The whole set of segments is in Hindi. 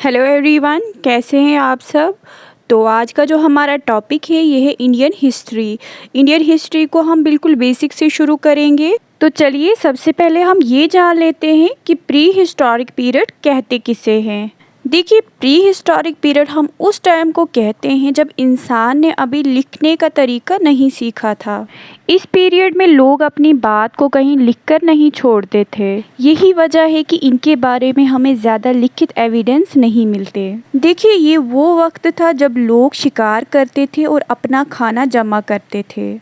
हेलो एवरीवन, कैसे हैं आप सब। तो आज का जो हमारा टॉपिक है ये है इंडियन हिस्ट्री। इंडियन हिस्ट्री को हम बिल्कुल बेसिक से शुरू करेंगे। तो चलिए सबसे पहले हम ये जान लेते हैं कि प्री हिस्टोरिक पीरियड कहते किसे हैं। देखिए, प्री हिस्टोरिक पीरियड हम उस टाइम को कहते हैं जब इंसान ने अभी लिखने का तरीका नहीं सीखा था। इस पीरियड में लोग अपनी बात को कहीं लिखकर नहीं छोड़ते थे। यही वजह है कि इनके बारे में हमें ज़्यादा लिखित एविडेंस नहीं मिलते। देखिए, ये वो वक्त था जब लोग शिकार करते थे और अपना खाना जमा करते थे।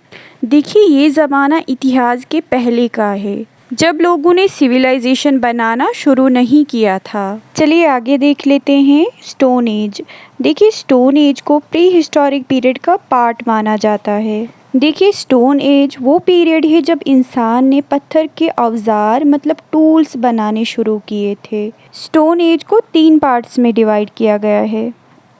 देखिए, ये ज़माना इतिहास के पहले का है, जब लोगों ने सिविलाइजेशन बनाना शुरू नहीं किया था। चलिए आगे देख लेते हैं स्टोन एज। देखिए, स्टोन एज को प्री हिस्टोरिक पीरियड का पार्ट माना जाता है। देखिए, स्टोन एज वो पीरियड है जब इंसान ने पत्थर के औजार मतलब टूल्स बनाने शुरू किए थे। स्टोन एज को 3 पार्ट्स में डिवाइड किया गया है: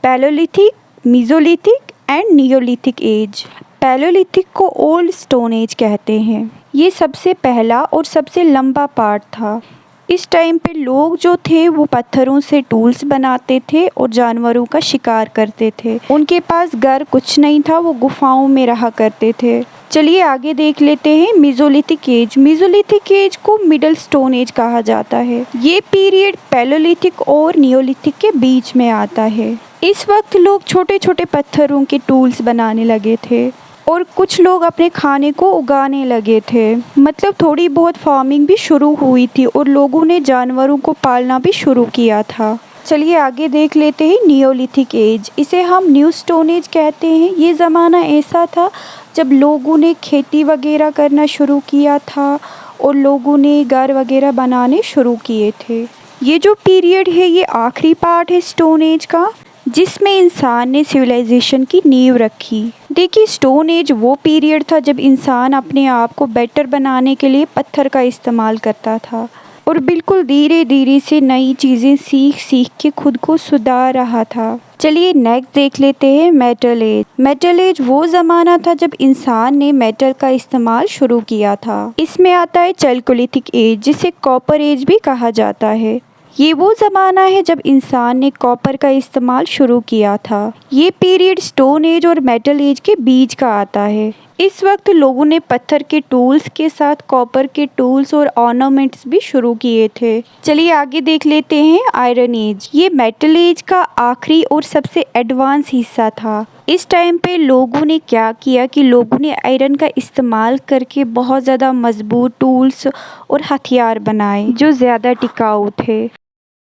palaeolithic, mesolithic and neolithic age. Palaeolithic को ओल्ड स्टोन एज कहते हैं। ये सबसे पहला और सबसे लंबा पार्ट था। इस टाइम पे लोग जो थे वो पत्थरों से टूल्स बनाते थे और जानवरों का शिकार करते थे। उनके पास घर कुछ नहीं था, वो गुफाओं में रहा करते थे। चलिए आगे देख लेते हैं मीजोलिथिक एज। मीजोलिथिक एज को मिडल स्टोन एज कहा जाता है। ये पीरियड पैलोलिथिक और नियोलिथिक के बीच में आता है। इस वक्त लोग छोटे छोटे पत्थरों के टूल्स बनाने लगे थे और कुछ लोग अपने खाने को उगाने लगे थे। मतलब थोड़ी बहुत फार्मिंग भी शुरू हुई थी और लोगों ने जानवरों को पालना भी शुरू किया था। चलिए आगे देख लेते हैं नियोलिथिक एज। इसे हम न्यू स्टोन एज कहते हैं। ये ज़माना ऐसा था जब लोगों ने खेती वगैरह करना शुरू किया था और लोगों ने घर वगैरह बनाने शुरू किए थे। ये जो पीरियड है ये आखिरी पार्ट है स्टोन एज का, जिसमें इंसान ने सिविलाइजेशन की नींव रखी। देखिए, स्टोन एज वो पीरियड था जब इंसान अपने आप को बेटर बनाने के लिए पत्थर का इस्तेमाल करता था और बिल्कुल धीरे धीरे से नई चीज़ें सीख सीख के खुद को सुधार रहा था। चलिए नेक्स्ट देख लेते हैं मेटल एज। मेटल एज वो ज़माना था जब इंसान ने मेटल का इस्तेमाल शुरू किया था। इसमें आता है चैल्कोलिथिक एज, जिसे कॉपर एज भी कहा जाता है। ये वो ज़माना है जब इंसान ने कॉपर का इस्तेमाल शुरू किया था। ये पीरियड स्टोन एज और मेटल एज के बीच का आता है। इस वक्त लोगों ने पत्थर के टूल्स के साथ कॉपर के टूल्स और ऑर्नामेंट्स भी शुरू किए थे। चलिए आगे देख लेते हैं आयरन एज। ये मेटल एज का आखिरी और सबसे एडवांस हिस्सा था। इस टाइम पे लोगों ने क्या किया कि लोगों ने आयरन का इस्तेमाल करके बहुत ज़्यादा मजबूत टूल्स और हथियार बनाए जो ज़्यादा टिकाऊ थे।